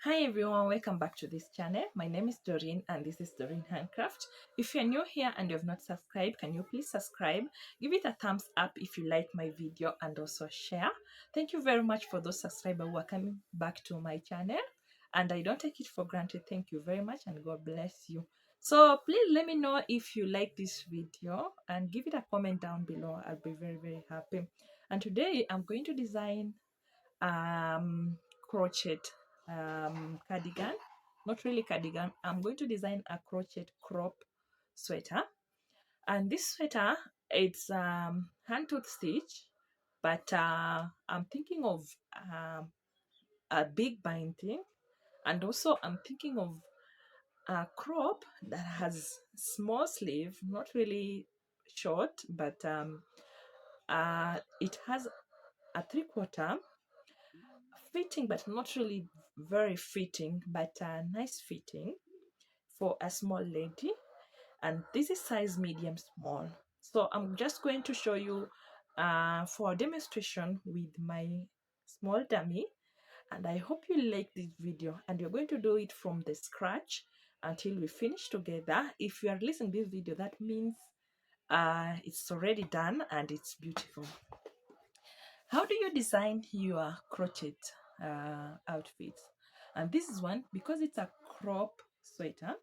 Hi everyone, welcome back to this channel. My name is Doreen and this is Doreen Handcraft. If you're new here and you have not subscribed, can you please subscribe? Give it a thumbs up if you like my video and also share. Thank you very much for those subscribers who are coming back to my channel, and I don't take it for granted. Thank you very much and God bless you. So please let me know if you like this video and give it a comment down below. I'll be very happy. And today I'm going to design crochet cardigan, not really cardigan. I'm going to design a crochet crop sweater, and this sweater, it's hand tooth stitch, but I'm thinking of a big binding, and also I'm thinking of a crop that has small sleeve, not really short, but it has a 3/4 fitting, but not really very fitting, but nice fitting for a small lady. And this is size medium small. So I'm just going to show you for a demonstration with my small dummy, and I hope you like this video, and you're going to do it from the scratch until we finish together. If you are listening to this video, that means it's already done and it's beautiful. How do you design your crochet outfits? And this is one, because it's a crop sweater,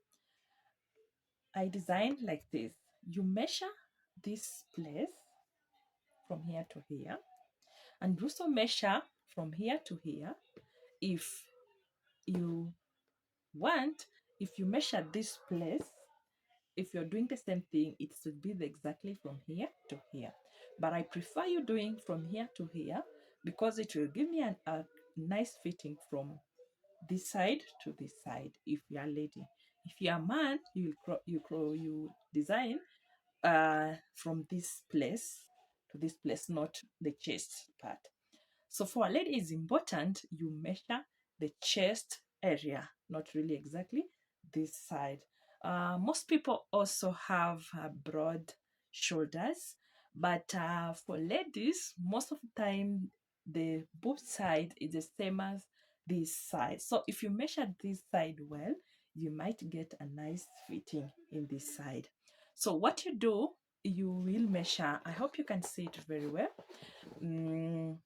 I designed like this. You measure this place from here to here, and also measure from here to here. If you want, if you measure this place, if you're doing the same thing, it should be exactly from here to here. But I prefer you doing from here to here because it will give me a nice fitting from this side to this side. If you are lady, if you are man, you design from this place to this place, not the chest part. So for a lady, it's important you measure the chest area, not really exactly this side. Most people also have broad shoulders, but for ladies, most of the time the boob side is the same as this side. So if you measure this side well, you might get a nice fitting in this side. So what you do, you will measure. I hope you can see it very well. You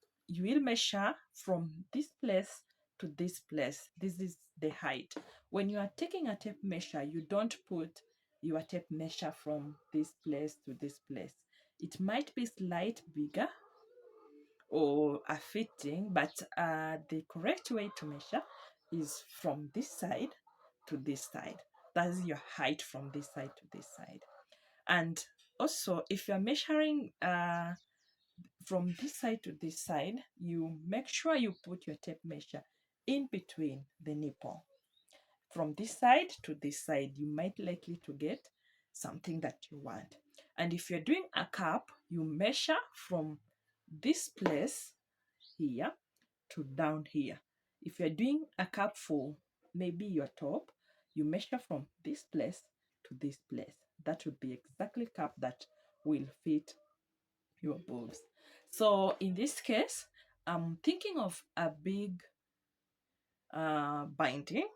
will measure from this place to this place. This is the height. When you are taking a tape measure, you don't put your tape measure from this place to this place. It might be slight bigger or a fitting, but the correct way to measure is from this side to this side. That's your height from this side to this side. And also, if you're measuring from this side to this side, you make sure you put your tape measure in between the nipple. From this side to this side, you might likely to get something that you want. And if you're doing a cap, you measure from this place here to down here. If you're doing a cap for maybe your top, you measure from this place to this place. That would be exactly cap that will fit your boobs. So in this case, I'm thinking of a big binding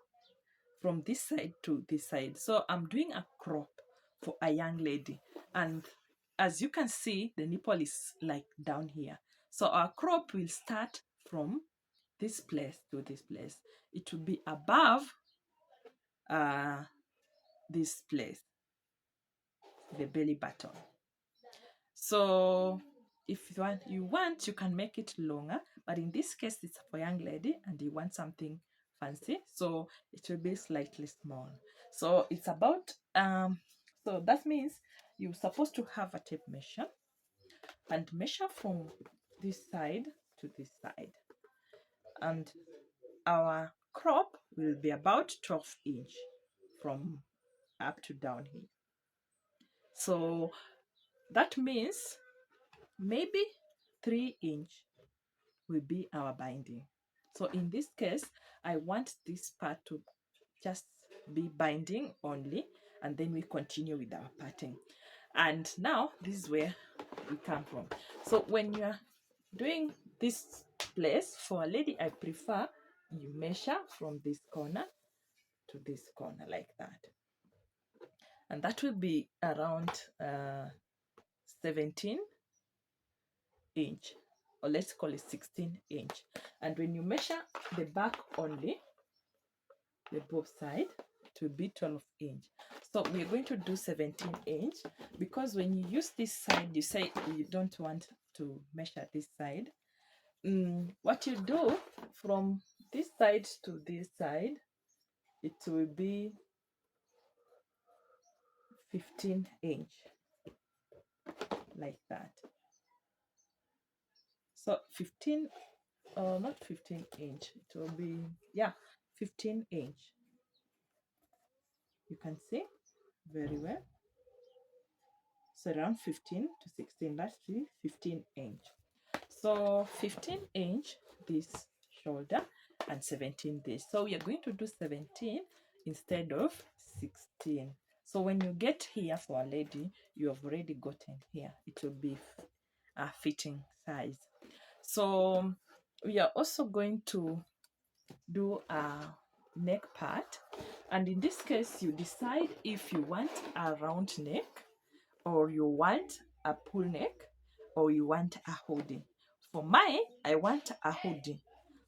from this side to this side. So I'm doing a crop for a young lady, and as you can see, the nipple is like down here. So our crop will start from this place to this place. It will be above this place, the belly button. So if you want, you can make it longer, but in this case, it's for young lady and you want something fancy, so it will be slightly small. So it's about so that means you're supposed to have a tape measure and measure from this side to this side, and our crop will be about 12-inch from up to down here. So that means maybe 3-inch will be our binding. So in this case, I want this part to just be binding only, and then we continue with our parting. And now this is where we come from. So when you're doing this place for a lady, I prefer you measure from this corner to this corner like that, and that will be around 17 inch, or let's call it 16 inch. And when you measure the back only, the both side, it will be 12 inch. So we're going to do 17 inch, because when you use this side, you say you don't want to measure this side. What you do from this side to this side, it will be 15 inch like that. So 15, not 15 inch, it will be, yeah, 15 inch. You can see very well. So around 15 to 16, that's 15 inch. So 15 inch this shoulder and 17 this. So we are going to do 17 instead of 16. So when you get here for a lady, you have already gotten here. It will be a fitting size. So we are also going to do a neck part, and in this case you decide if you want a round neck, or you want a pull neck, or you want a hoodie. For mine, I want a hoodie,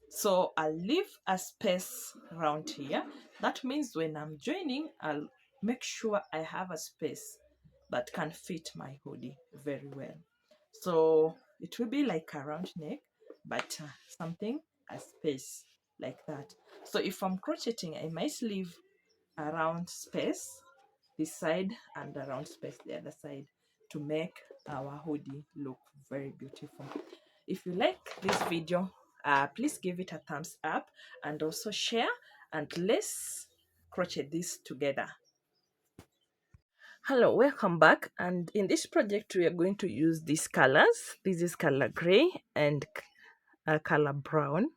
so I'll leave a space around here. That means when I'm joining, I'll make sure I have a space that can fit my hoodie very well. So it will be like a round neck, but something, a space like that. So if I'm crocheting, I might leave a round space this side and a round space the other side to make our hoodie look very beautiful. If you like this video, please give it a thumbs up and also share, and let's crochet this together. Hello, welcome back. And in this project we are going to use these colors. This is color gray and color brown.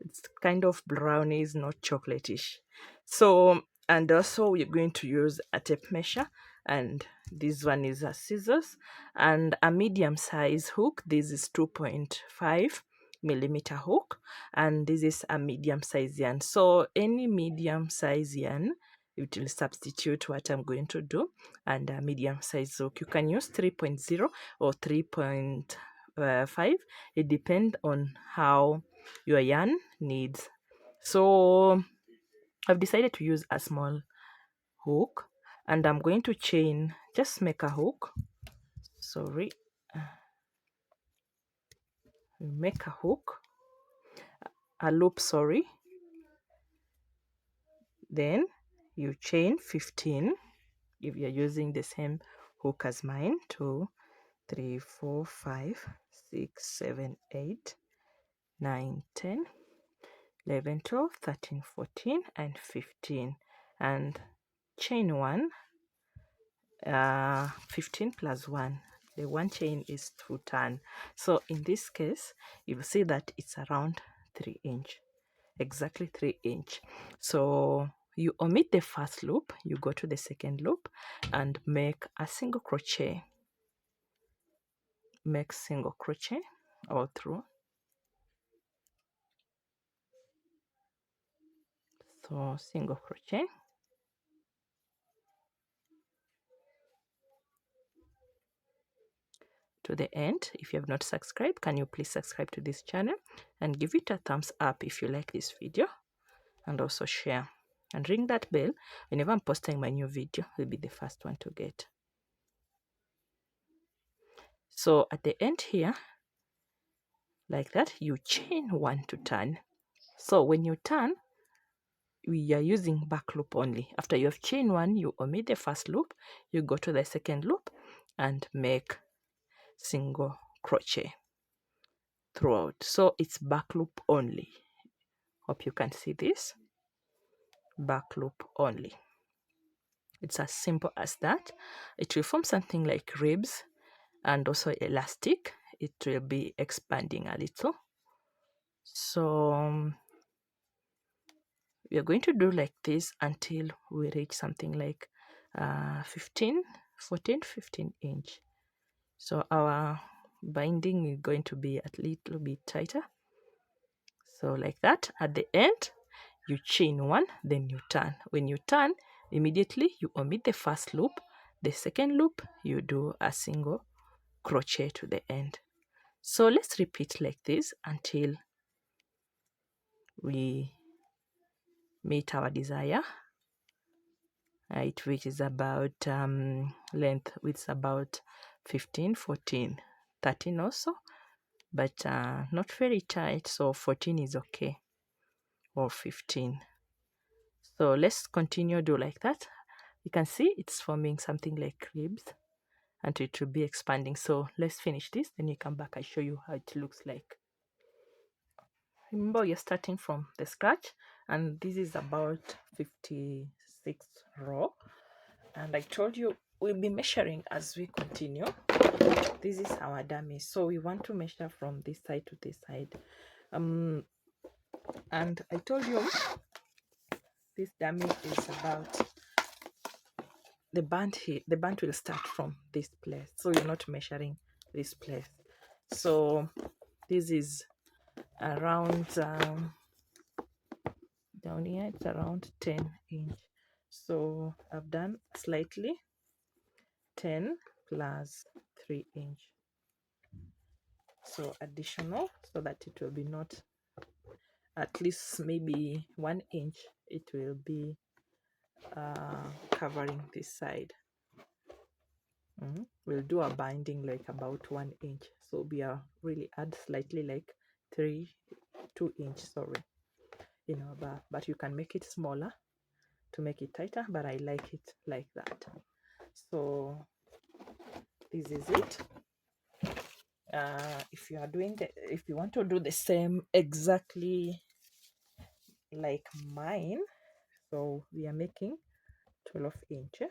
It's kind of brownish, not chocolatish. So, and also we're going to use a tape measure, and this one is a scissors and a medium size hook. This is 2.5 millimeter hook, and this is a medium size yarn. So any medium size yarn, it will substitute what I'm going to do, and a medium size hook. You can use 3.0 or 3.5. It depends on how your yarn needs. So I've decided to use a small hook, and I'm going to chain, just make a hook, sorry, make a hook, a loop, sorry, then you chain 15 if you're using the same hook as mine. 2, 3, 4, 5, 6, 7, 8, 9, 10, 11, 12, 13, 14, and 15, and chain 1, 15 plus 1. The one chain is 2 turn. So in this case, you will see that it's around 3 inch, exactly 3 inch. So you omit the first loop, you go to the second loop and make a single crochet. Make single crochet all through. So single crochet, to the end. If you have not subscribed, can you please subscribe to this channel and give it a thumbs up if you like this video, and also share and ring that bell. Whenever I'm posting my new video, you'll be the first one to get. So at the end here, like that, you chain 1 to turn. So when you turn, we are using back loop only. After you have chain 1, you omit the first loop, you go to the second loop and make single crochet throughout. So it's back loop only. Hope you can see this. Back loop only. It's as simple as that. It will form something like ribs and also elastic. It will be expanding a little. So we are going to do like this until we reach something like 15 inch. So our binding is going to be a little bit tighter. So like that. At the end, you chain one, then you turn. When you turn, immediately you omit the first loop. The second loop, you do a single crochet to the end. So let's repeat like this until we meet our desire. It reaches about length width about 15, 14, 13 also, but not very tight, so 14 is okay, or 15. So let's continue do like that. You can see it's forming something like ribs and it will be expanding. So let's finish this, then you come back, I show you how it looks like. Remember, you're starting from the scratch, and this is about 56 row, and I told you we'll be measuring as we continue. This is our dummy, so we want to measure from this side to this side, and I told you this dummy is about the band here. The band will start from this place, so you're not measuring this place. So this is around down here, it's around 10 inch. So I've done slightly 10 plus 3 inch, so additional, so that it will be not at least maybe 1 inch, it will be covering this side. We'll do a binding like about 1 inch, so we are really add slightly like 2 inch, sorry, you know, but you can make it smaller to make it tighter, but I like it like that. So this is it. If you are doing if you want to do the same exactly like mine, so we are making 12 inch.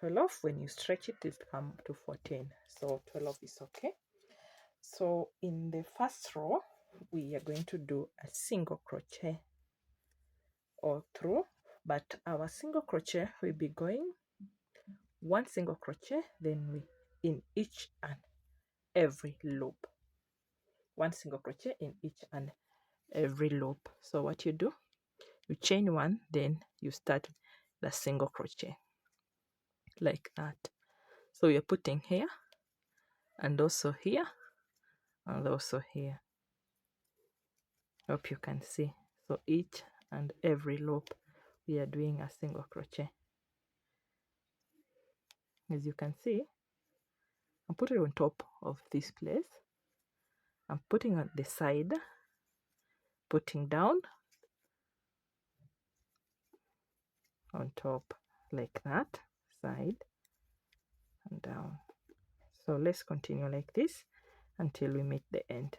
12, when you stretch it, it come to 14, so 12 is okay. So in the first row, we are going to do a single crochet all through, but our single crochet will be going 1 single crochet, then we in each and every loop, 1 single crochet in each and every loop. So what you do, you chain 1, then you start the single crochet like that. So you're putting here and also here and also here. Hope you can see. So each and every loop we are doing a single crochet. As you can see, I'm putting it on top of this place, I'm putting on the side, putting down on top like that, side and down. So let's continue like this until we meet the end.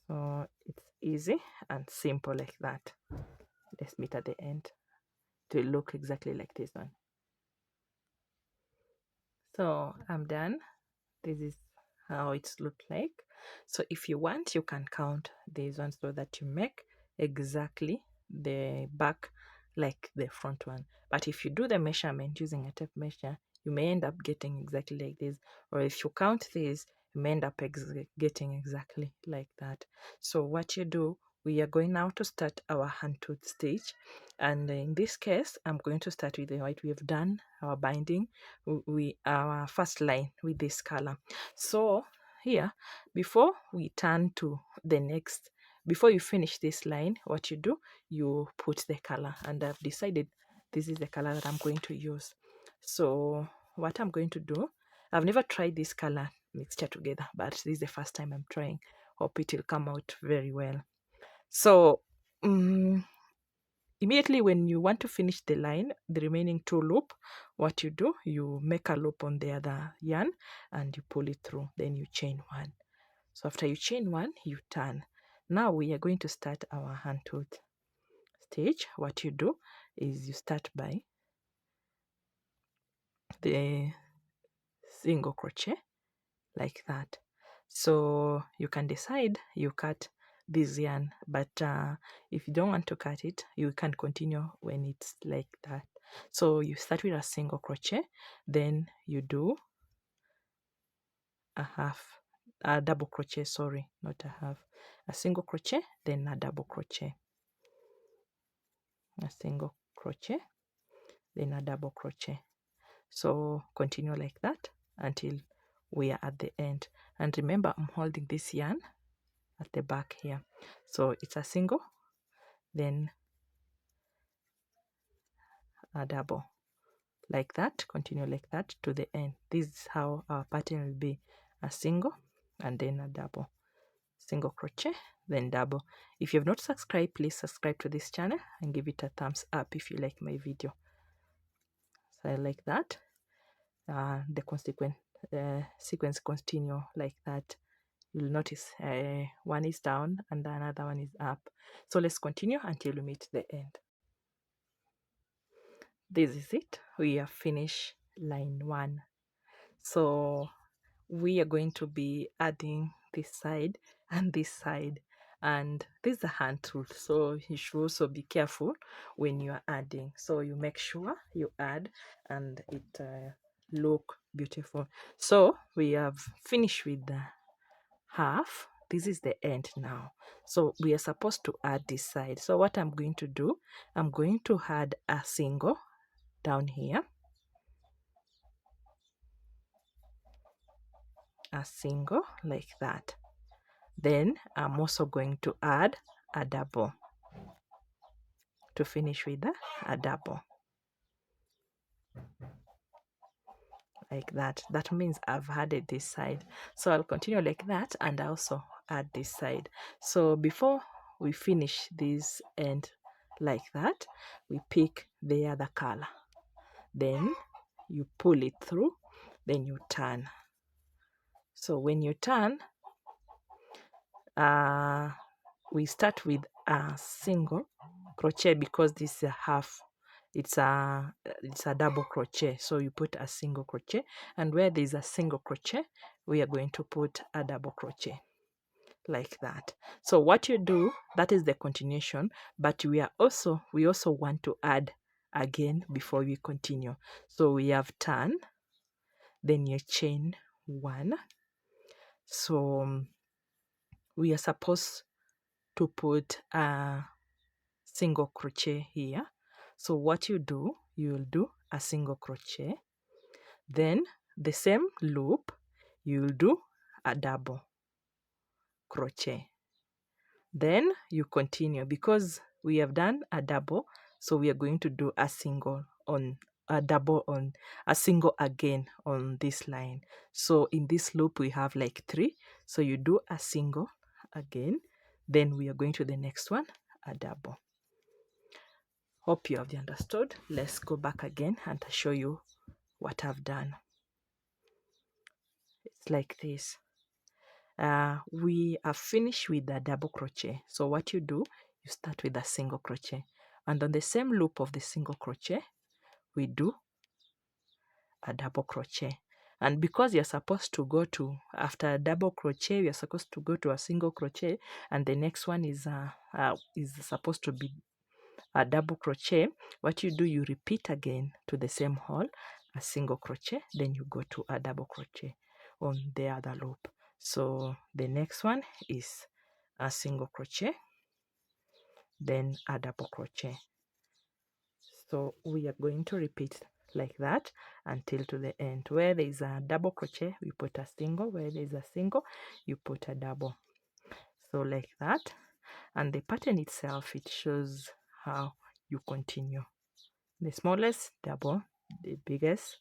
So it's easy and simple like that. Let's meet at the end. It will look exactly like this one. So I'm done. This is how it's looked like. So if you want, you can count these ones so that you make exactly the back like the front one. But if you do the measurement using a tape measure, you may end up getting exactly like this, or if you count these, you may end up getting exactly like that. So what you do, we are going now to start our hand tooth stitch, and in this case I'm going to start with the white. We have done our binding, our first line with this color. So here, before we turn to the next, before you finish this line, what you do, you put the color, and I've decided this is the color that I'm going to use. So what I'm going to do, I've never tried this color mixture together, but this is the first time I'm trying. Hope it will come out very well. So immediately when you want to finish the line, the remaining 2 loop, what you do, you make a loop on the other yarn and you pull it through, then you chain 1. So after you chain 1, you turn. Now we are going to start our hand tooth stitch. What you do is you start by the single crochet like that. So you can decide you cut this yarn, but if you don't want to cut it, you can continue when it's like that. So you start with a single crochet, then you do a half a double crochet, sorry, not a half, a single crochet, then a double crochet, a single crochet, then a double crochet. So continue like that until we are at the end. And remember, I'm holding this yarn at the back here, so it's a single, then a double, like that. Continue like that to the end. This is how our pattern will be: a single and then a double, single crochet, then double. If you have not subscribed, please subscribe to this channel and give it a thumbs up if you like my video. So like that, the consequent sequence continue like that. You'll notice one is down and another one is up. So let's continue until we meet the end. This is it. We have finished line 1. So we are going to be adding this side and this side, and this is a hand tool, so you should also be careful when you are adding, so you make sure you add and it look beautiful. So we have finished with the half. This is the end now, so we are supposed to add this side. So what I'm going to do, I'm going to add a single down here, a single like that. Then I'm also going to add a double to finish with a double like that. That means I've added this side, so I'll continue like that and also add this side. So before we finish this end like that, we pick the other color, then you pull it through, then you turn. So when you turn, we start with a single crochet because this is a half, it's a double crochet, so you put a single crochet, and where there's a single crochet we are going to put a double crochet like that. So what you do, that is the continuation, but we also want to add again before we continue. So we have turn, then you chain 1. So we are supposed to put a single crochet here. So what you do, you'll do a single crochet, then the same loop you'll do a double crochet, then you continue. Because we have done a double, so we are going to do a single on a double on a single again on this line. So in this loop we have like 3, so you do a single again, then we are going to the next one, a double. Hope you have understood. Let's go back again and show you what I've done. It's like this. We are finished with the double crochet. So what you do, you start with a single crochet, and on the same loop of the single crochet we do a double crochet. And because you're supposed to go to, after a double crochet you're supposed to go to a single crochet, and the next one is supposed to be a double crochet, what you do, you repeat again to the same hole a single crochet, then you go to a double crochet on the other loop. So the next one is a single crochet, then a double crochet. So we are going to repeat like that until to the end. Where there is a double crochet we put a single, where there is a single you put a double. So like that, and the pattern itself, it shows how you continue. The smallest double, the biggest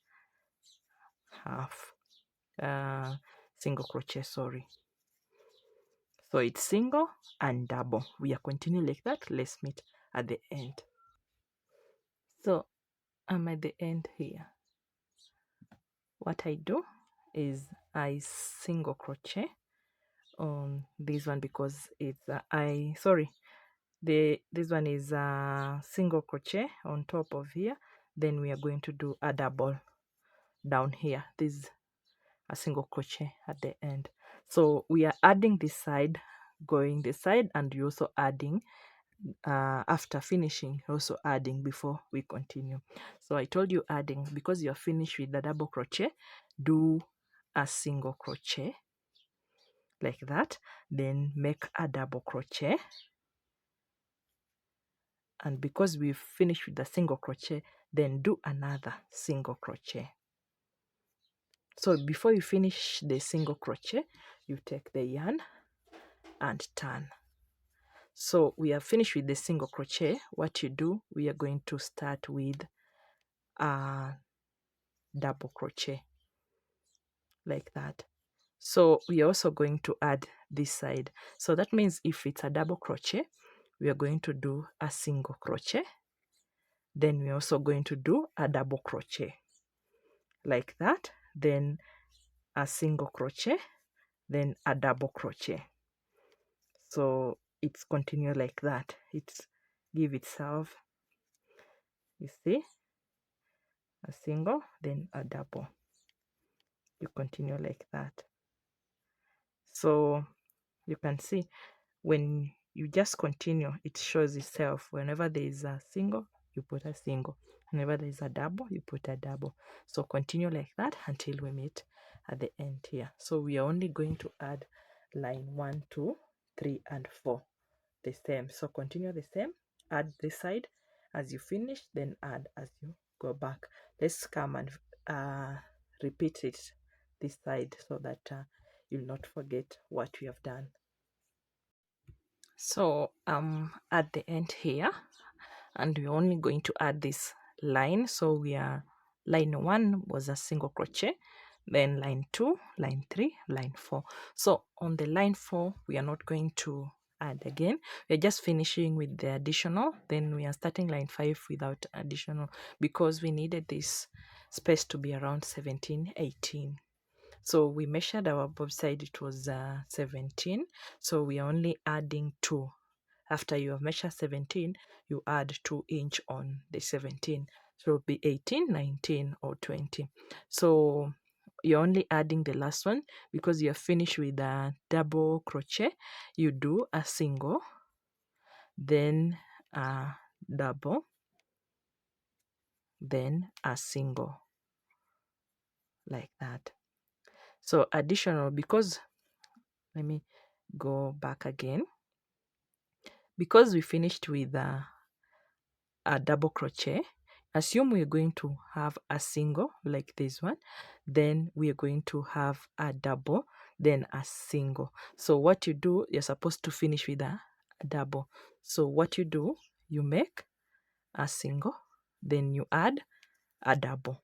half, single crochet, sorry. So it's single and double. We are continuing like that. Let's meet at the end. So I'm at the end here. What I do is I single crochet on this one because it's this one is a single crochet on top of here. Then we are going to do a double down here. This is a single crochet at the end. So we are adding this side, going this side, and you're also adding after finishing, also adding before we continue. So I told you adding, because you're finished with the double crochet, do a single crochet, like that, then make a double crochet. And because we've finished with the single crochet, then do another single crochet. So before you finish the single crochet, you take the yarn and turn. So we are finished with the single crochet. What you do, we are going to start with a double crochet like that. So we are also going to add this side. So that means if it's a double crochet, we are going to do a single crochet. Then we're also going to do a double crochet like that. Then a single crochet, then a double crochet. So it's continue like that. It's give itself, you see, a single, then a double. You continue like that. So you can see when you just continue, it shows itself. Whenever there is a single, you put a single. Whenever there is a double, you put a double. So continue like that until we meet at the end here. So we are only going to add line 1, 2, 3, and 4 the same. So continue the same, add this side as you finish, then add as you go back. Let's come and repeat it this side so that you'll not forget what we have done. So at the end here, and we're only going to add this line. So we are line 1 was a single crochet, then line 2, line 3, line 4. So on the line 4, we are not going to add again. We're just finishing with the additional. Then we are starting line 5 without additional because we needed this space to be around 17, 18. So we measured our bob side, it was 17. So we are only adding 2. After you have measured 17, you add 2 inch on the 17. So it will be 18, 19, or 20. So you're only adding the last one because you're finished with a double crochet. You do a single, then a double, then a single, like that. So additional, because let me go back again. Because we finished with a double crochet, assume we're going to have a single like this one, then we're going to have a double, then a single. So what you do, you're supposed to finish with a double. So what you do, you make a single, then you add a double.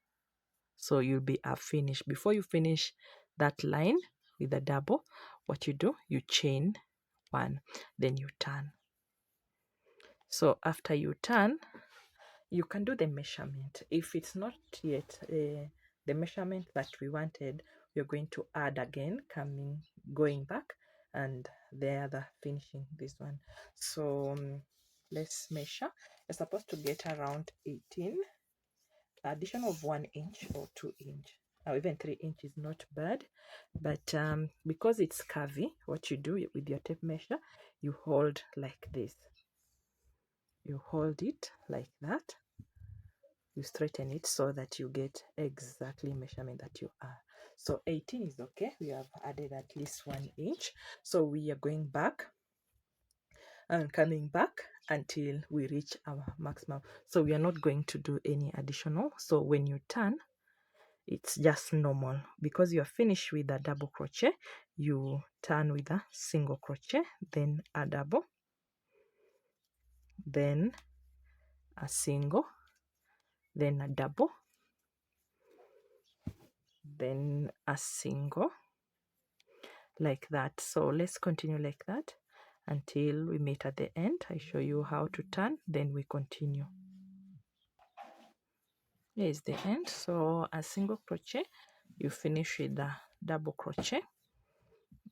So you'll be finished. Before you finish that line with a double, what you do, you chain 1, then you turn. So after you turn, you can do the measurement. If it's not yet the measurement that we wanted, we're going to add again, going back, and the other finishing this one. So let's measure. You're supposed to get around 18. Addition of 1 inch or 2 inch, or even 3 inch is not bad, but because it's curvy, what you do with your tape measure, you hold like this. You hold it like that. You straighten it so that you get exactly measurement that you are. So 18 is okay. We have added at least 1 inch. So we are going back and coming back until we reach our maximum. So we are not going to do any additional. So when you turn, it's just normal. Because you're finished with a double crochet, you turn with a single crochet, then a double, then a single, then a double, then a single, like that. So let's continue like that until we meet at the end. I show you how to turn, then we continue. Here is the end. So a single crochet, you finish with a double crochet.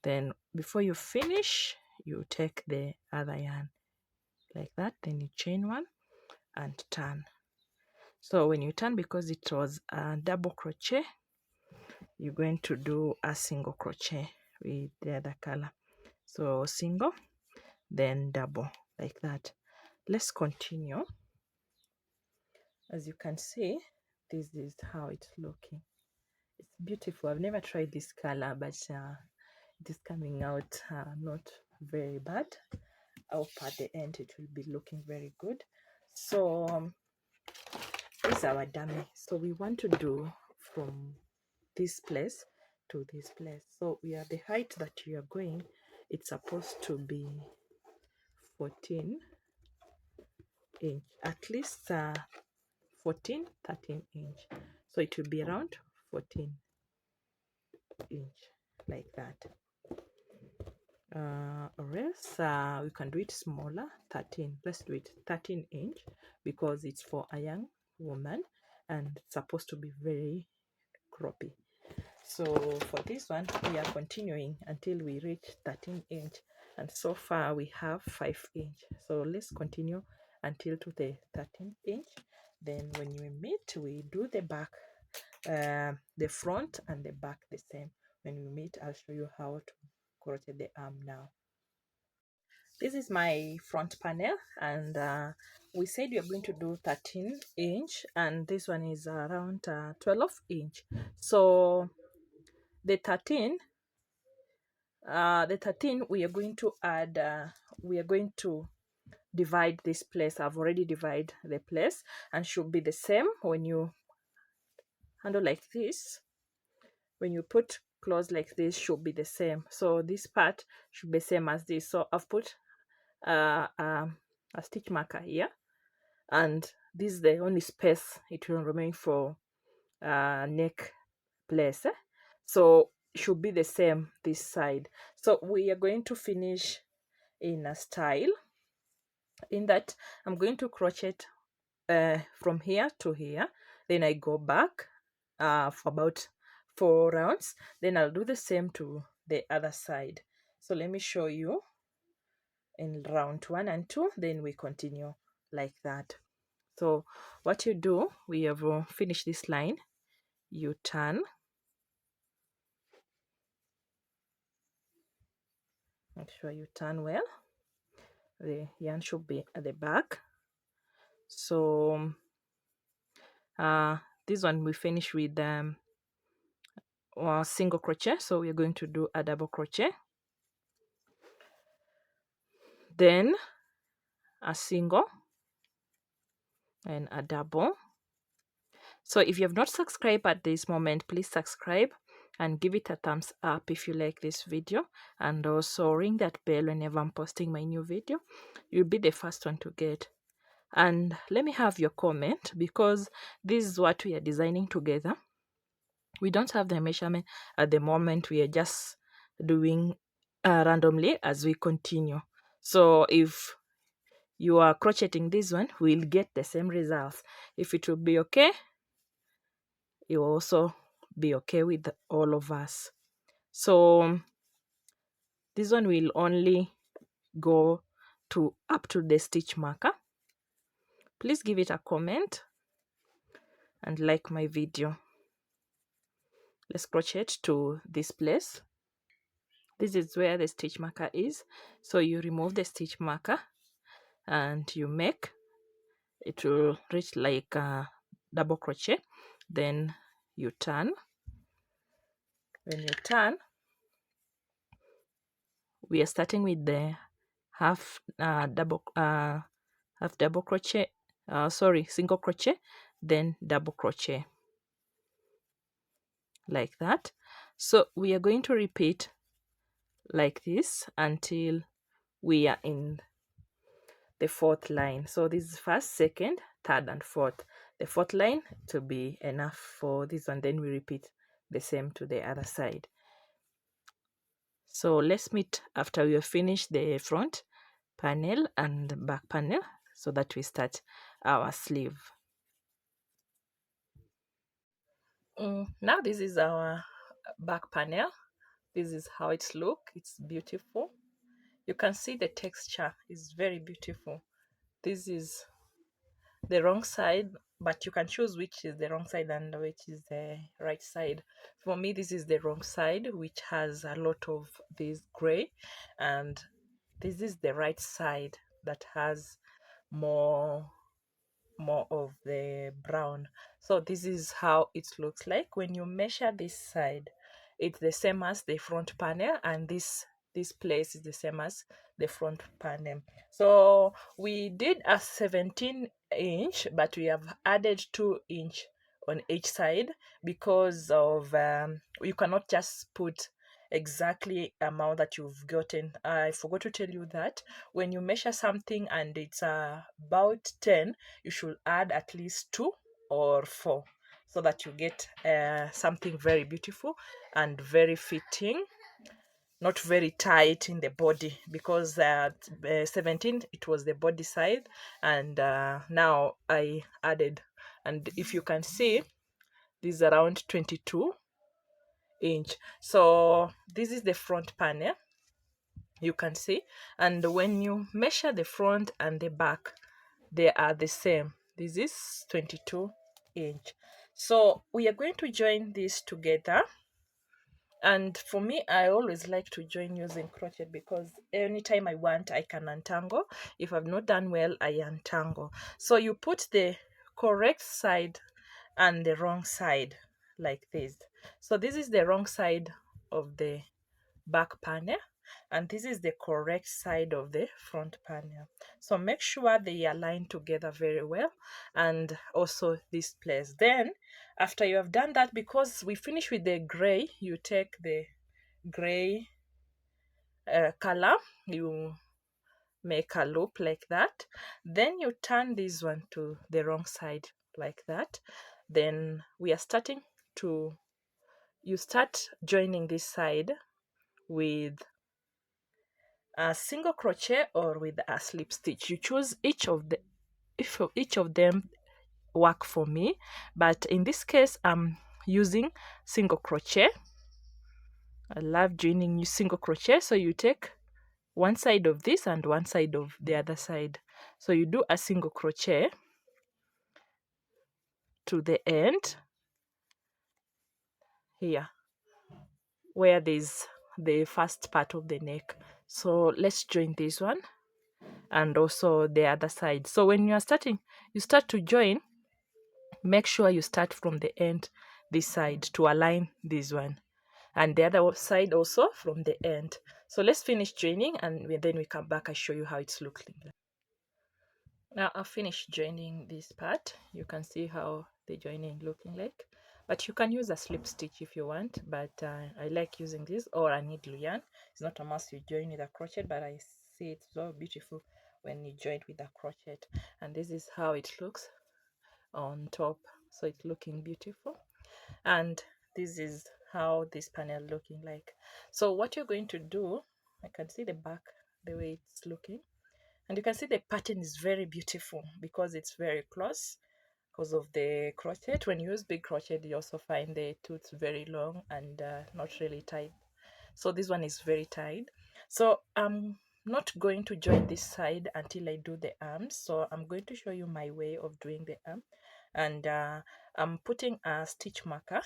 Then before you finish, you take the other yarn like that, then you chain 1 and turn. So when you turn, because it was a double crochet, you're going to do a single crochet with the other color. So single, then double, like that. Let's continue. As you can see, this is how it's looking. It's beautiful. I've never tried this color, but it is coming out not very bad. I hope at the end it will be looking very good. So this is our dummy. So we want to do from this place to this place. So we are the height that you are going, it's supposed to be 14 inch, at least 14 13 inch, so it will be around 14 inch, like that. Or else we can do it smaller, 13. Let's do it 13 inch because it's for a young woman and it's supposed to be very croppy. So for this one we are continuing until we reach 13 inch, and so far we have 5 inch. So let's continue until to the 13 inch. Then when we meet, we do the back, the front and the back the same. When we meet, I'll show you how to crochet the arm now. This is my front panel, and we said we are going to do 13 inch, and this one is around 12 inch. So the 13 we are going to add, we are going to divide this place. I've already divided the place, and should be the same when you handle like this. When you put clothes like this, should be the same. So this part should be same as this. So I've put a stitch marker here, and this is the only space it will remain for neck place. So it should be the same this side. So we are going to finish in a style in that I'm going to crochet from here to here, then I go back for about 4 rounds, then I'll do the same to the other side. So let me show you in round 1 and 2, then we continue like that. So what you do, we have finished this line, you turn, make sure you turn well, the yarn should be at the back. So this one we finish with single crochet, so we're going to do a double crochet, then a single and a double. So if you have not subscribed at this moment, please subscribe and give it a thumbs up if you like this video, and also ring that bell whenever I'm posting my new video. You'll be the first one to get. And let me have your comment, because this is what we are designing together. We don't have the measurement at the moment, we are just doing randomly as we continue. So if you are crocheting this one, we'll get the same results. If it will be okay, it will also be okay with all of us. So this one will only go to up to the stitch marker. Please give it a comment and like my video. Let's crochet to this place. This is where the stitch marker is. So you remove the stitch marker and you make it will reach like a double crochet, then you turn. When you turn, we are starting with the half double crochet, single crochet, then double crochet, like that. So we are going to repeat like this until we are in the 4th line. So this is 1st, 2nd, 3rd and 4th. The 4th line to be enough for this one, then we repeat the same to the other side. So let's meet after we have finished the front panel and back panel, so that we start our sleeve. Now this is our back panel. This is how it looks. It's beautiful. You can see the texture is very beautiful. This is the wrong side, but you can choose which is the wrong side and which is the right side. For me, this is the wrong side, which has a lot of this gray, and this is the right side that has more of the brown. So this is how it looks like when you measure this side it's the same as the front panel, and this place is the same as the front panel. So we did a 17-inch, but we have added 2-inch on each side because of you cannot just put exactly amount that you've gotten. I forgot to tell you that when you measure something and it's about 10, you should add at least 2 or 4 so that you get something very beautiful and very fitting, not very tight in the body, because 17 it was the body side, and now I added, and if you can see, this is around 22-inch. So this is the front panel, you can see, and when you measure the front and the back, they are the same. This is 22-inch. So we are going to join this together, and for me, I always like to join using crochet because anytime I want, I can untangle. If I've not done well, I untangle. So you put the correct side and the wrong side like this. So this is the wrong side of the back panel, and this is the correct side of the front panel. So make sure they align together very well, and also this place. Then after you have done that, because we finish with the gray, you take the gray color, you make a loop like that, then you turn this one to the wrong side like that. Then we are starting to, you start joining this side with a single crochet or with a slip stitch. You choose each of the, if each of them work for me, but in this case I'm using single crochet. I love joining single crochet. So you take one side of this and one side of the other side, so you do a single crochet to the end here where there's the first part of the neck. So let's join this one and also the other side. So when you are starting, you start to join, make sure you start from the end this side to align this one, and the other side also from the end. So let's finish joining, and then we come back, I show you how it's looking like. Now I've finished joining this part. You can see how the joining looking like, but you can use a slip stitch if you want, but I like using this, or a needle yarn. It's not a must you join with a crochet, but I see it's so beautiful when you join with a crochet. And this is how it looks on top, so it's looking beautiful. And this is how this panel looking like. So what you're going to do, I can see the back, the way it's looking, and you can see the pattern is very beautiful because it's very close because of the crochet. When you use big crochet, you also find the tooth very long and not really tight. So this one is very tight. So I'm not going to join this side until I do the arms. So I'm going to show you my way of doing the arm, and I'm putting a stitch marker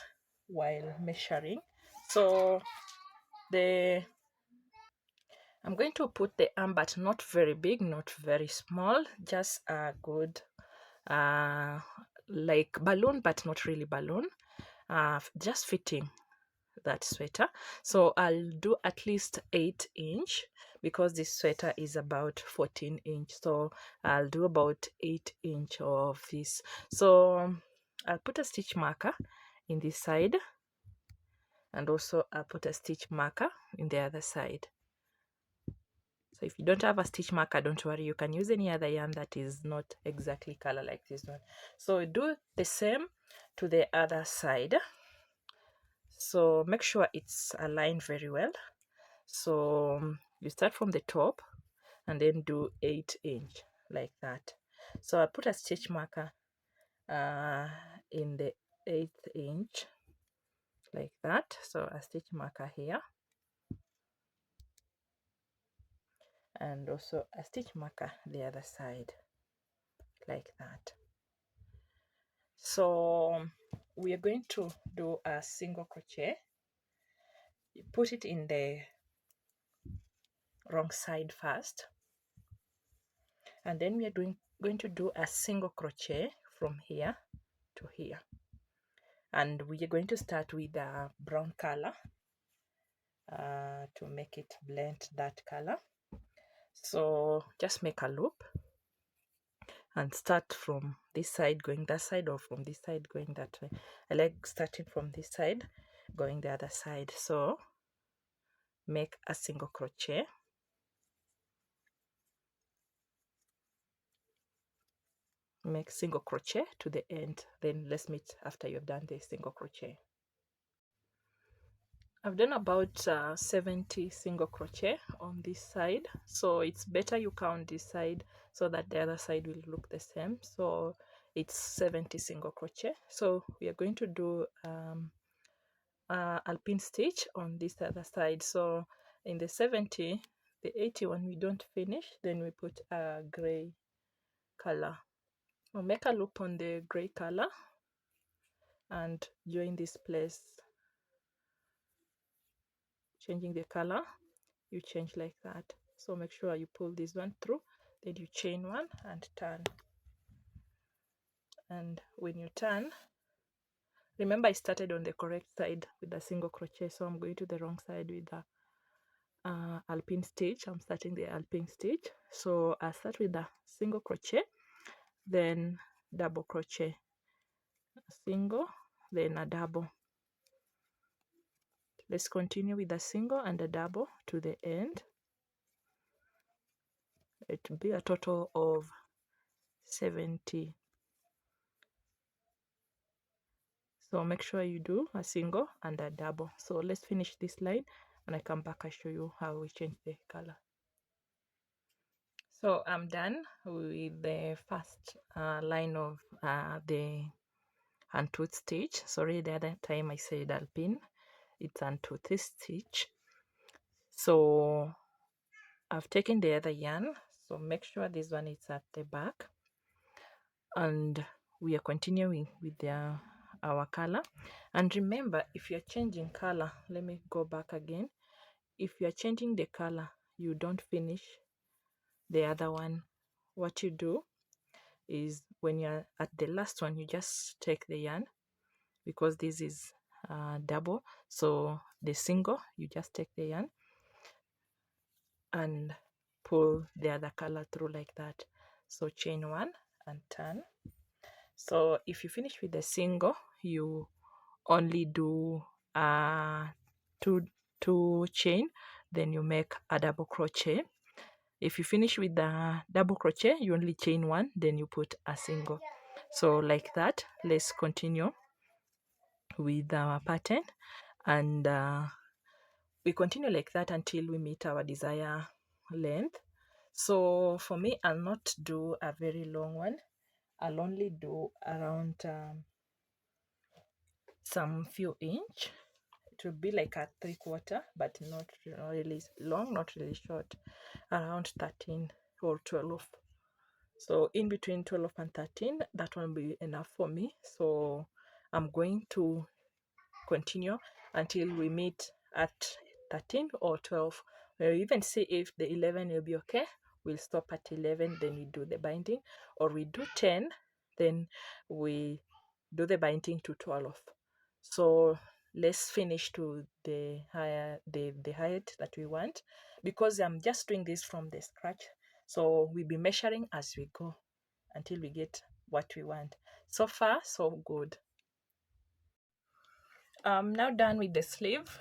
while measuring. So I'm going to put the arm, but not very big, not very small, just a good like balloon, but not really balloon, just fitting that sweater. So I'll do at least 8-inch because this sweater is about 14-inch, so I'll do about 8-inch of this. So I'll put a stitch marker in this side, and also I'll put a stitch marker in the other side. So if you don't have a stitch marker, don't worry, you can use any other yarn that is not exactly color like this one. So do the same to the other side. So make sure it's aligned very well. So you start from the top and then do 8-inch like that. So I put a stitch marker in the 8th inch like that. So a stitch marker here, and also a stitch marker the other side like that. So we are going to do a single crochet. You put it in the wrong side first, and then we are going to do a single crochet from here to here, and we are going to start with a brown color to make it blend that color. So just make a loop and start from this side going that side, or from this side going that way. I like starting from this side going the other side. So make a single crochet, make single crochet to the end. Then let's meet after you've done the single crochet. I've done about 70 single crochet on this side, so it's better you count this side so that the other side will look the same. So it's 70 single crochet. So we are going to do alpine stitch on this other side. So in the 70, the 81 we don't finish, then we put a gray color. We'll make a loop on the gray color and join this place. Changing the color, you change like that. So make sure you pull this one through, then you chain one and turn. And when you turn, remember I started on the correct side with a single crochet, so I'm going to the wrong side with the alpine stitch. I'm starting the alpine stitch, so I start with a single crochet, then double crochet, a single, then a double. Let's continue with a single and a double to the end. It will be a total of 70. So make sure you do a single and a double. So let's finish this line and I come back and show you how we change the color. So I'm done with the first line of the hand tooth stitch. Sorry, the other time I said alpine, it's hand tooth stitch. So I've taken the other yarn, so make sure this one is at the back, and we are continuing with our color. And remember, if you're changing color, let me go back again. If you're changing the color, you don't finish the other one. What you do is when you're at the last one, you just take the yarn, because this is double, so the single, you just take the yarn and pull the other color through like that. So chain one and turn. So if you finish with the single, you only do two chain, then you make a double crochet. If you finish with the double crochet, you only chain one, then you put a single. So like that. Let's continue with our pattern, and we continue like that until we meet our desired length. So for me, I'll not do a very long one. I'll only do around some few inch. It will be like a 3/4, but not really long, not really short, around 13 or 12. So in between 12 and 13, that will be enough for me. So I'm going to continue until we meet at 13 or 12. We'll even see if the 11 will be okay. We'll stop at 11, then we do the binding, or we do 10, then we do the binding to 12. So let's finish to the height that we want, because I'm just doing this from the scratch. So we'll be measuring as we go until we get what we want. So far, so good. I'm now done with the sleeve.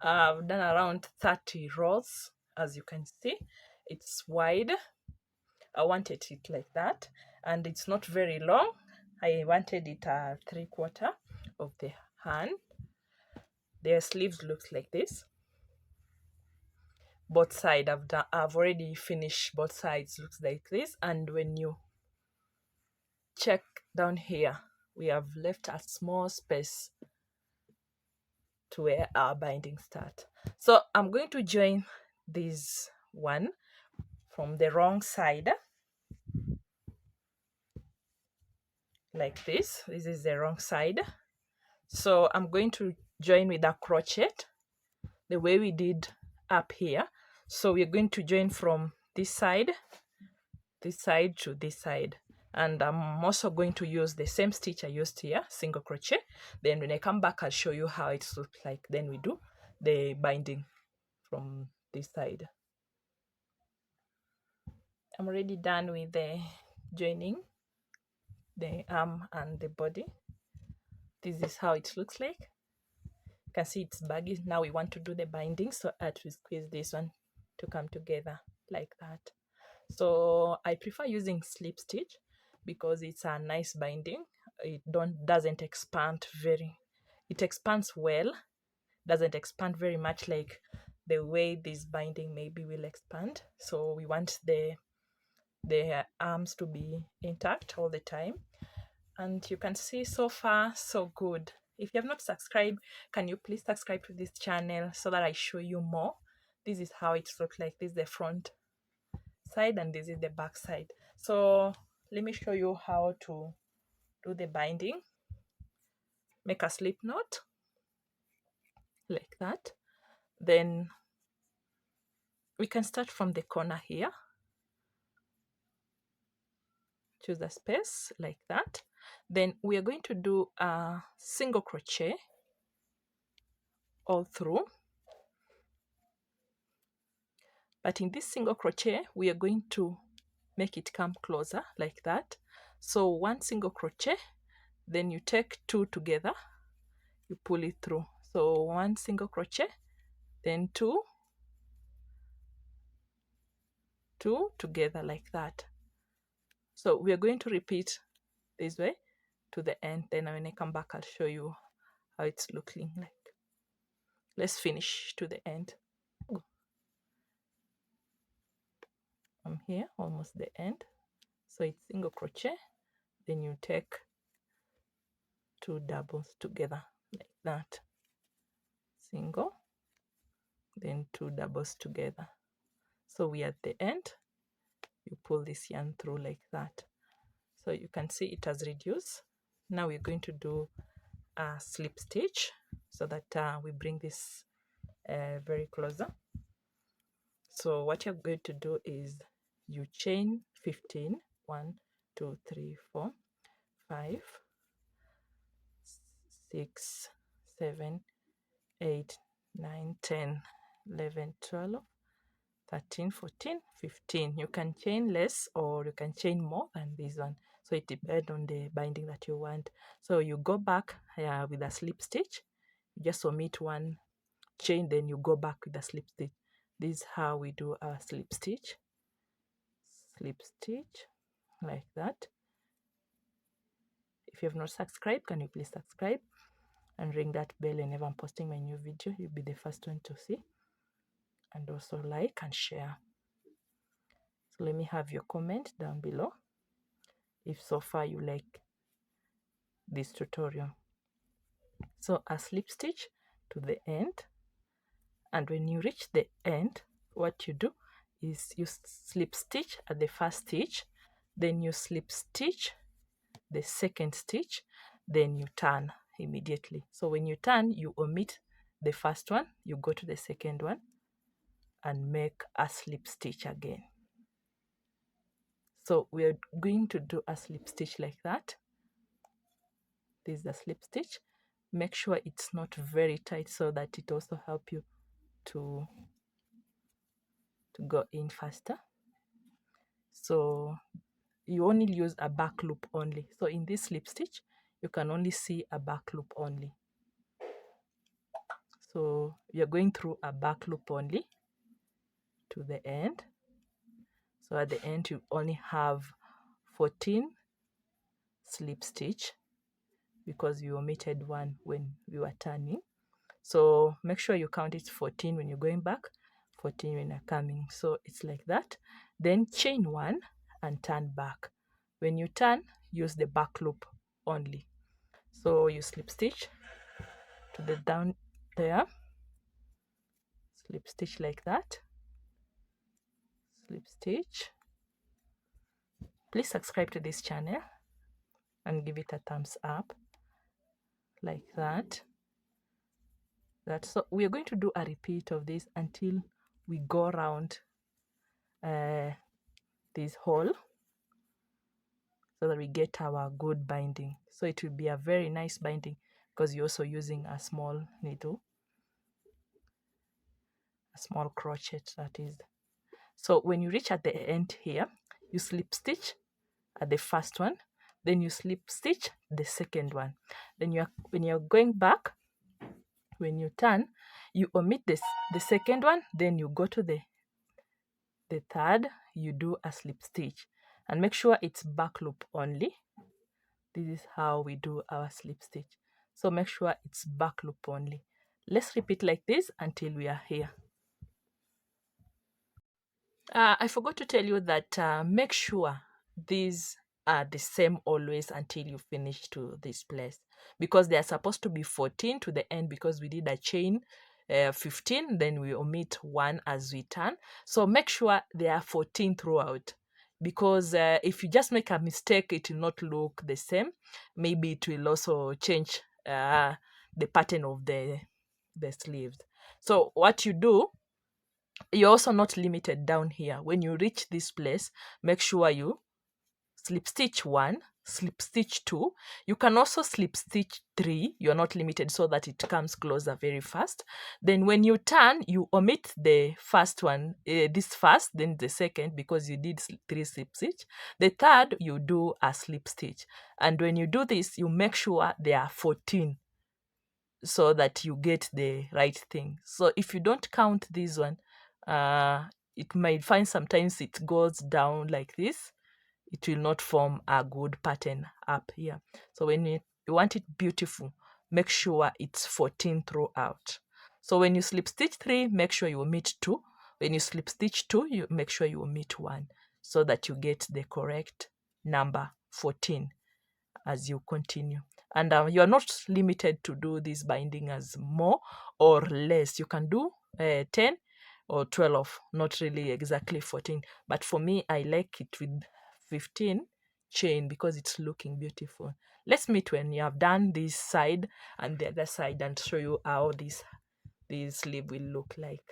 I've done around 30 rows. As you can see, it's wide. I wanted it like that, and it's not very long. I wanted it 3/4 of the hand. The sleeves looks like this. Both sides I've already finished. Both sides looks like this, and when you check down here, we have left a small space to where our binding start. So I'm going to join this one from the wrong side, like this. This is the wrong side, so I'm going to join with a crochet the way we did up here. So we're going to join from this side to this side, and I'm also going to use the same stitch I used here, single crochet. Then when I come back, I'll show you how it looks like. Then we do the binding from this side. I'm already done with the joining the arm and the body. This is how it looks like. You can see it's baggy. Now we want to do the binding, so I had to squeeze this one to come together like that. So I prefer using slip stitch because it's a nice binding. It doesn't expand it expands well, doesn't expand very much like the way this binding maybe will expand. So we want the arms to be intact all the time. And you can see so far so good. If you have not subscribed, can you please subscribe to this channel so that I show you more? This is how it looks like. This is the front side and this is the back side. So let me show you how to do the binding. Make a slip knot like that. Then we can start from the corner here. Choose a space like that. Then we are going to do a single crochet all through. But in this single crochet, we are going to make it come closer like that. So one single crochet, then you take two together, you pull it through. So one single crochet, then two together like that. So we are going to repeat this way to the end. Then when I come back, I'll show you how it's looking like. Let's finish to the end. I'm here, almost the end. So it's single crochet, then you take two doubles together like that. Single, then two doubles together. So we are at the end. You pull this yarn through like that. So you can see it has reduced. Now we're going to do a slip stitch so that we bring this very closer. So what you're going to do is you chain 15, 1, 2, 3, 4, 5, 6, 7, 8, 9, 10, 11, 12, 13, 14, 15. You can chain less or you can chain more than this one. So it depends on the binding that you want. So you go back with a slip stitch. You just omit one chain, then you go back with a slip stitch. This is how we do our slip stitch. Slip stitch like that. If you have not subscribed, can you please subscribe and ring that bell whenever I'm posting my new video? You'll be the first one to see. And also like and share. So let me have your comment down below if so far you like this tutorial. So a slip stitch to the end, and when you reach the end, what you do is you slip stitch at the first stitch, then you slip stitch the second stitch, then you turn immediately. So when you turn, you omit the first one, you go to the second one and make a slip stitch again. So we're going to do a slip stitch like that. This is the slip stitch. Make sure it's not very tight so that it also helps you to go in faster. So you only use a back loop only. So in this slip stitch, you can only see a back loop only. So you're going through a back loop only to the end. So at the end, you only have 14 slip stitch because you omitted one when we were turning. So make sure you count it 14 when you're going back, 14 when you're coming. So it's like that. Then chain one and turn back. When you turn, use the back loop only. So you slip stitch to the down there, slip stitch like that, slip stitch. Please subscribe to this channel and give it a thumbs up like that. So we are going to do a repeat of this until we go around this hole so that we get our good binding. So it will be a very nice binding because you're also using a small needle. small crochet, that is. So when you reach at the end here, you slip stitch at the first one, then you slip stitch the second one. Then when you're going back, when you turn, you omit the second one, then you go to the third, you do a slip stitch, and make sure it's back loop only. This is how we do our slip stitch. So make sure it's back loop only. Let's repeat like this until we are here. I forgot to tell you that make sure these are the same always until you finish to this place, because they are supposed to be 14 to the end, because we did a chain 15, then we omit one as we turn. So make sure they are 14 throughout, because if you just make a mistake, it will not look the same. Maybe it will also change the pattern of the sleeves. So what you do, you're also not limited down here. When you reach this place, make sure you slip stitch 1, slip stitch 2. You can also slip stitch 3. You're not limited, so that it comes closer very fast. Then when you turn, you omit the first one, this first, then the second, because you did 3 slip stitch. The third, you do a slip stitch. And when you do this, you make sure they are 14, so that you get the right thing. So if you don't count this one, it might find sometimes it goes down like this. It will not form a good pattern up here. So when you want it beautiful, make sure it's 14 throughout. So when you slip stitch 3, make sure you omit 2. When you slip stitch 2, you make sure you omit 1, so that you get the correct number 14 as you continue. And you are not limited to do this binding as more or less. You can do 10 or 12, not really exactly 14. But for me, I like it with 15 chain because it's looking beautiful. Let's meet when you have done this side and the other side and show you how this sleeve will look like.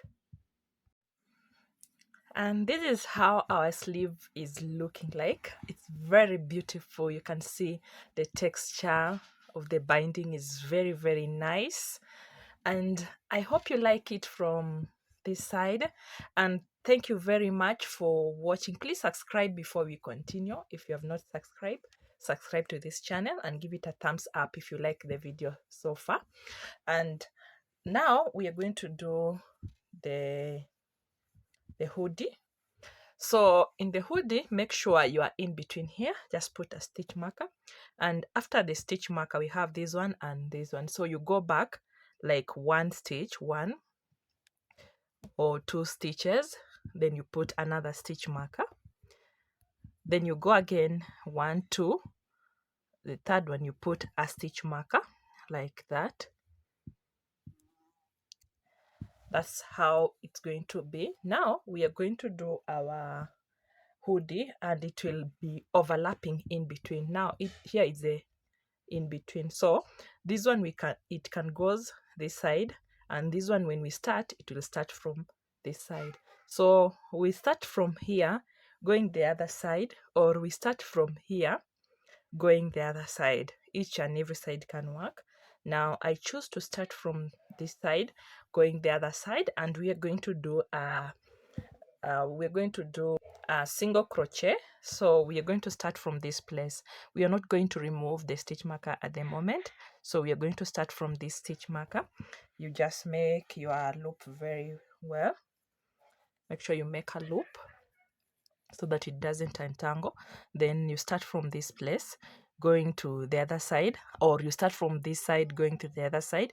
And this is how our sleeve is looking like. It's very beautiful. You can see the texture of the binding is very, very nice. And I hope you like it from this side. And thank you very much for watching. Please subscribe before we continue. If you have not subscribed, subscribe to this channel and give it a thumbs up if you like the video so far. And now we are going to do the hoodie. So in the hoodie, make sure you are in between here. Just put a stitch marker, and after the stitch marker we have this one and this one. So you go back like 1 stitch, 1 or 2 stitches, then you put another stitch marker, then you go again 1, 2, the third one you put a stitch marker like that. That's how it's going to be. Now we are going to do our hoodie, and it will be overlapping in between. Now here is the in between. So this one it can goes this side, and this one when we start, it will start from this side. So we start from here going the other side, or we start from here going the other side. Each and every side can work. Now I choose to start from this side going the other side, and we are going to do a single crochet. So we are going to start from this place. We are not going to remove the stitch marker at the moment, so we are going to start from this stitch marker. You just make your loop very well. Make sure you make a loop so that it doesn't entangle. Then you start from this place going to the other side, or you start from this side going to the other side.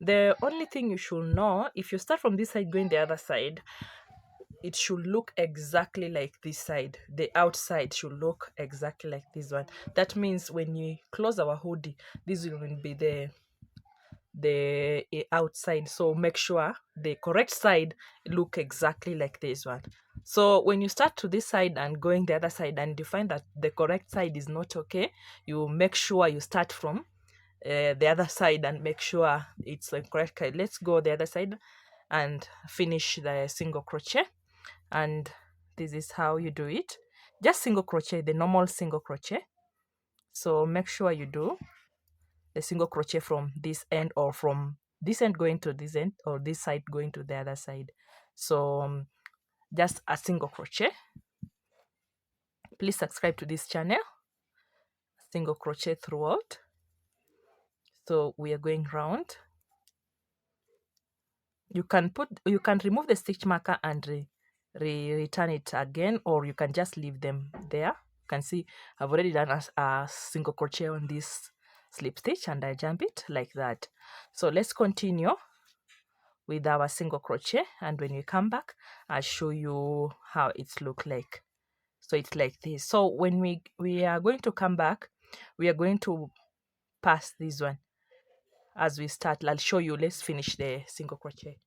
The only thing you should know, if you start from this side going the other side, it should look exactly like this side. The outside should look exactly like this one. That means when you close our hoodie, this will be the outside. So make sure the correct side look exactly like this one. So when you start to this side and going the other side, and you find that the correct side is not okay, you make sure you start from the other side and make sure it's the correct side. Let's go the other side and finish the single crochet. And this is how you do it. Just single crochet, the normal single crochet. So make sure you do the single crochet from this end, or from this end going to this end, or this side going to the other side. So just a single crochet. Please subscribe to this channel. Single crochet throughout. So we are going round. You can remove the stitch marker and return it again, or you can just leave them there. You can see I've already done a single crochet on this slip stitch, and I jump it like that. So let's continue with our single crochet, and when we come back, I'll show you how it's look like. So it's like this. So when we are going to come back, we are going to pass this one as we start. I'll show you. Let's finish the single crochet.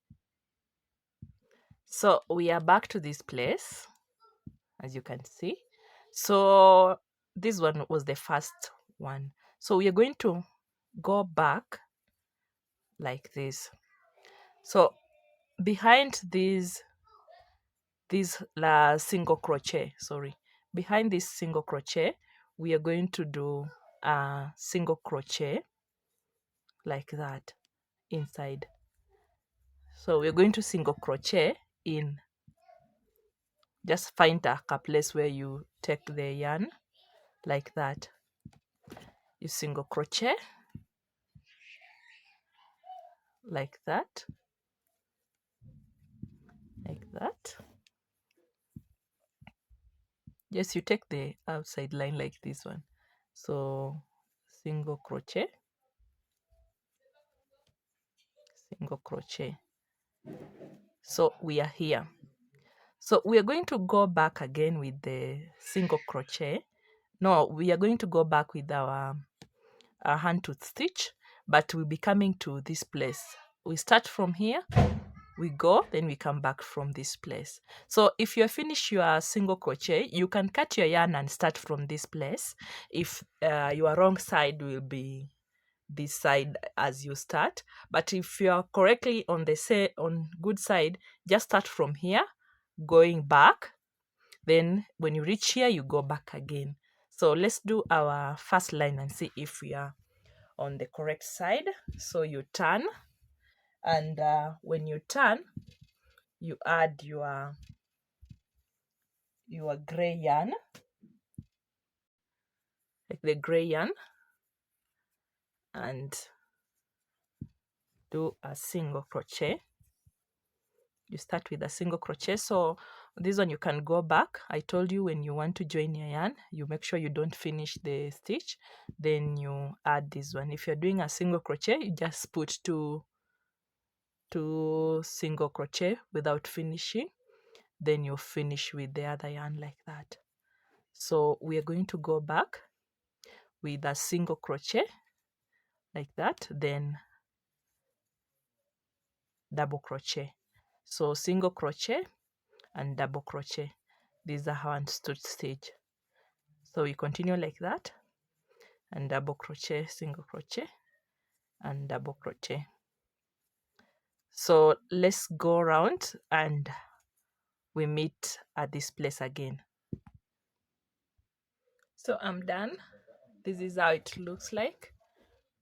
So we are back to this place, as you can see. So this one was the first one. So we are going to go back like this. So behind this single crochet, behind this single crochet, we are going to do a single crochet like that inside. So we're going to single crochet in. Just find a place where you take the yarn like that. You single crochet like that, Yes, you take the outside line like this one. So single crochet, single crochet. So we are here. So we are going to go back again with the single crochet. No, we are going to go back with our hand tooth stitch, but we'll be coming to this place. We start from here, we go, then we come back from this place. So if you finish your single crochet, you can cut your yarn and start from this place. If your wrong side will be this side as you start, but if you are correctly on the good side, just start from here, going back. Then when you reach here, you go back again. So let's do our first line and see if we are on the correct side. So you turn, and when you turn, you add your gray yarn, like the gray yarn, and do a single crochet. You start with a single crochet. So this one you can go back. I told you when you want to join your yarn, you make sure you don't finish the stitch, then you add this one. If you're doing a single crochet, you just put two single crochet without finishing, then you finish with the other yarn like that. So we are going to go back with a single crochet like that, then double crochet. So single crochet and double crochet. These are hand stitch. So we continue like that, and double crochet, single crochet, and double crochet. So let's go around and we meet at this place again. So I'm done. This is how it looks like.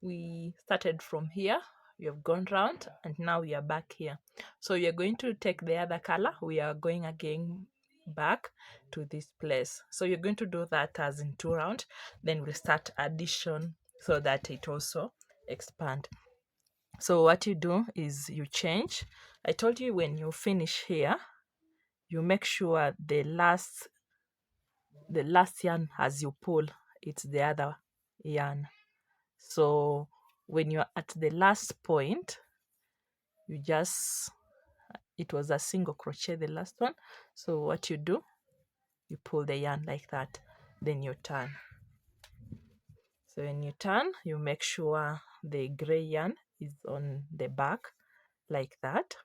We started from here, we have gone round, and now we are back here. So we are going to take the other color. We are going again back to this place. So you're going to do that as in 2 rounds. Then we'll start addition so that it also expand. So what you do is you change. I told you when you finish here, you make sure the last yarn as you pull, it's the other yarn. So when you're at the last point, you just, it was a single crochet, the last one. So what you do, you pull the yarn like that, then you turn. So when you turn, you make sure the gray yarn is on the back like that.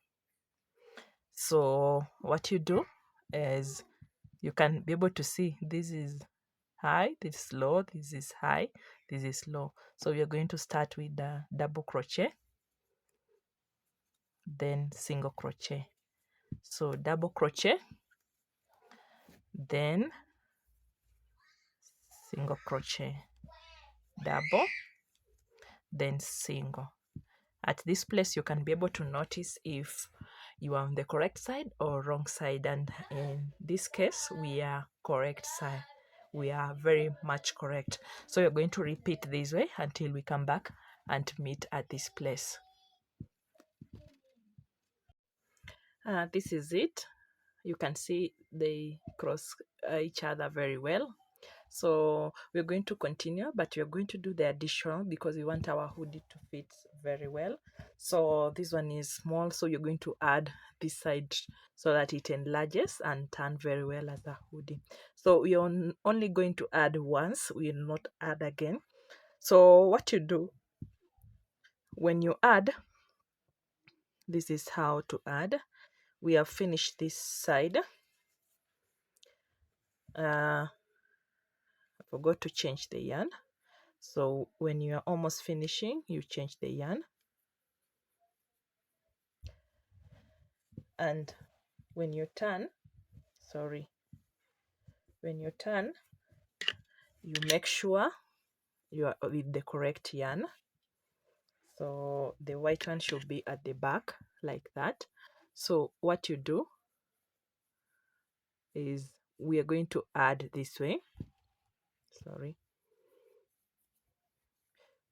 So what you do is, you can be able to see this is high, this is low, this is high, this is low. So we are going to start with the double crochet, then single crochet. So double crochet, then single crochet, double, then single. At this place, you can be able to notice if you are on the correct side or wrong side, and in this case we are correct side. We are very much correct. So you're going to repeat this way until we come back and meet at this place. This is it. You can see they cross each other very well. So we're going to continue, but we're going to do the addition because we want our hoodie to fit very well. So this one is small, so you're going to add this side so that it enlarges and turn very well as a hoodie. So we are only going to add once, we will not add again. So what you do when you add, this is how to add. We have finished this side. I forgot to change the yarn. So when you are almost finishing, you change the yarn. And when you turn, when you turn, you make sure you are with the correct yarn. So the white one should be at the back like that. So what you do is we are going to add this way.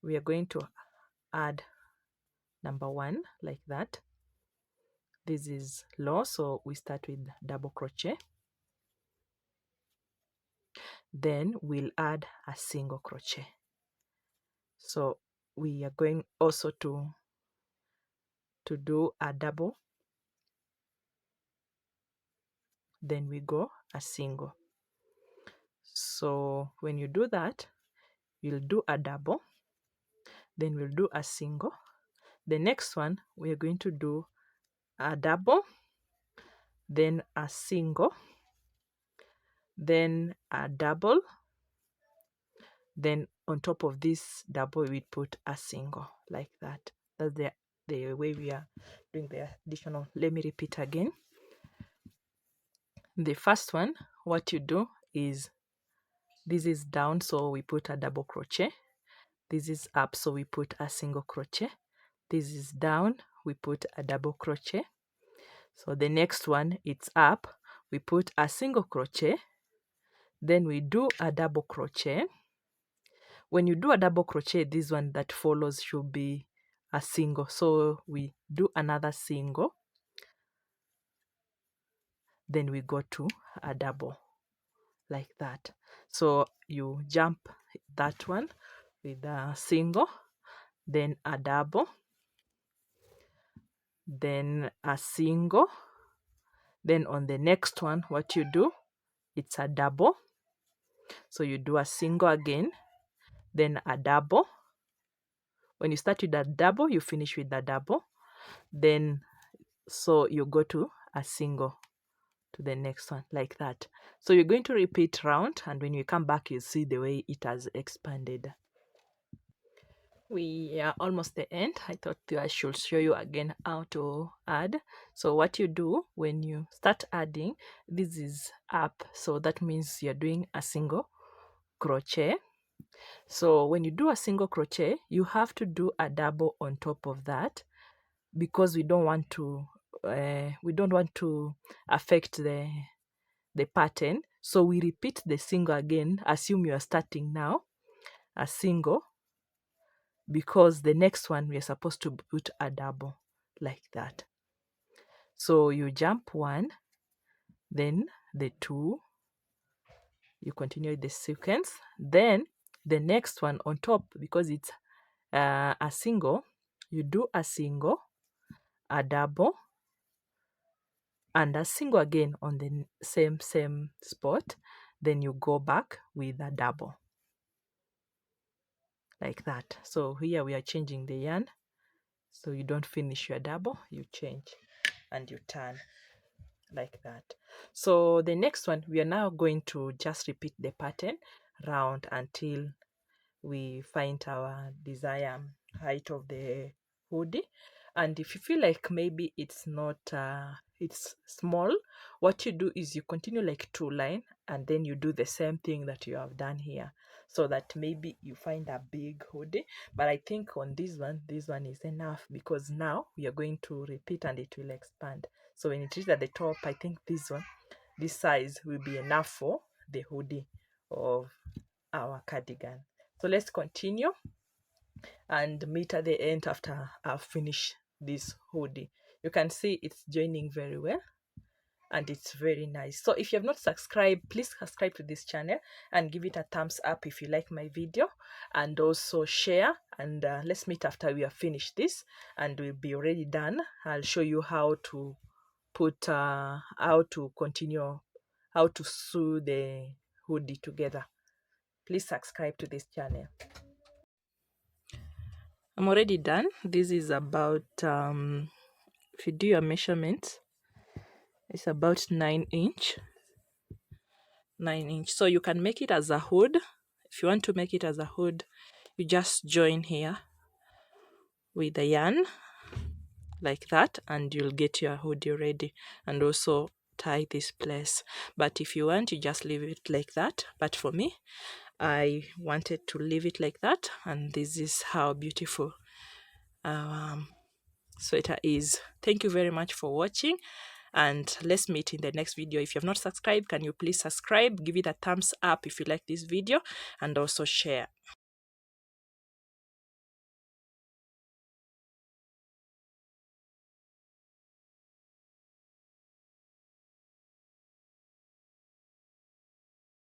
We are going to add number 1 like that. This is low, so we start with double crochet. Then we'll add a single crochet. So we are going also to do a double, then we go a single. So when you do that, you'll do a double, then we'll do a single. The next one, we're going to do a double, then a single, then a double, then on top of this double we put a single like that. That's the way we are doing the additional. Let me repeat again. The first one, what you do is, this is down, so we put a double crochet. This is up, so we put a single crochet. This is down, we put a double crochet. So the next one, it's up, we put a single crochet, then we do a double crochet. When you do a double crochet, this one that follows should be a single, so we do another single, then we go to a double like that. So you jump that one with a single, then a double, then a single, then on the next one, what you do, it's a double, so you do a single again, then a double. When you start with a double, you finish with a double, then so you go to a single to the next one like that. So you're going to repeat round, and when you come back, you see the way it has expanded. We are almost the end. I thought I should show you again how to add. So what you do when you start adding, this is up, so that means you're doing a single crochet. So when you do a single crochet, you have to do a double on top of that, because we don't want to affect the pattern. So we repeat the single again. Assume you are starting now a single, because the next one we are supposed to put a double like that. So you jump 1, then the 2, you continue the sequence, then the next one on top, because it's a single, you do a single, a double, and a single again on the same spot, then you go back with a double like that. So here we are changing the yarn, so you don't finish your double, you change and you turn like that. So the next one, we are now going to just repeat the pattern round until we find our desired height of the hoodie. And if you feel like maybe it's not it's small, what you do is you continue like 2 line, and then you do the same thing that you have done here, so that maybe you find a big hoodie. But I think on this one is enough, because now we are going to repeat and it will expand. So when it is at the top, I think this size will be enough for the hoodie of our cardigan. So let's continue and meet at the end after I've finished this hoodie. You can see it's joining very well and it's very nice. So if you have not subscribed, please subscribe to this channel and give it a thumbs up if you like my video, and also share. And let's meet after we have finished this and we'll be already done. I'll show you how to put how to continue, how to sew the hoodie together. Please subscribe to this channel. I'm already done. This is about if you do your measurements, it's about 9 inch. 9 inch. So you can make it as a hood. If you want to make it as a hood, you just join here with the yarn like that, and you'll get your hoodie ready. And also tie this place. But if you want, you just leave it like that. But for me, I wanted to leave it like that, and this is how beautiful sweater is. Thank you very much for watching, and let's meet in the next video. If you have not subscribed, can you please subscribe, give it a thumbs up if you like this video, and also share.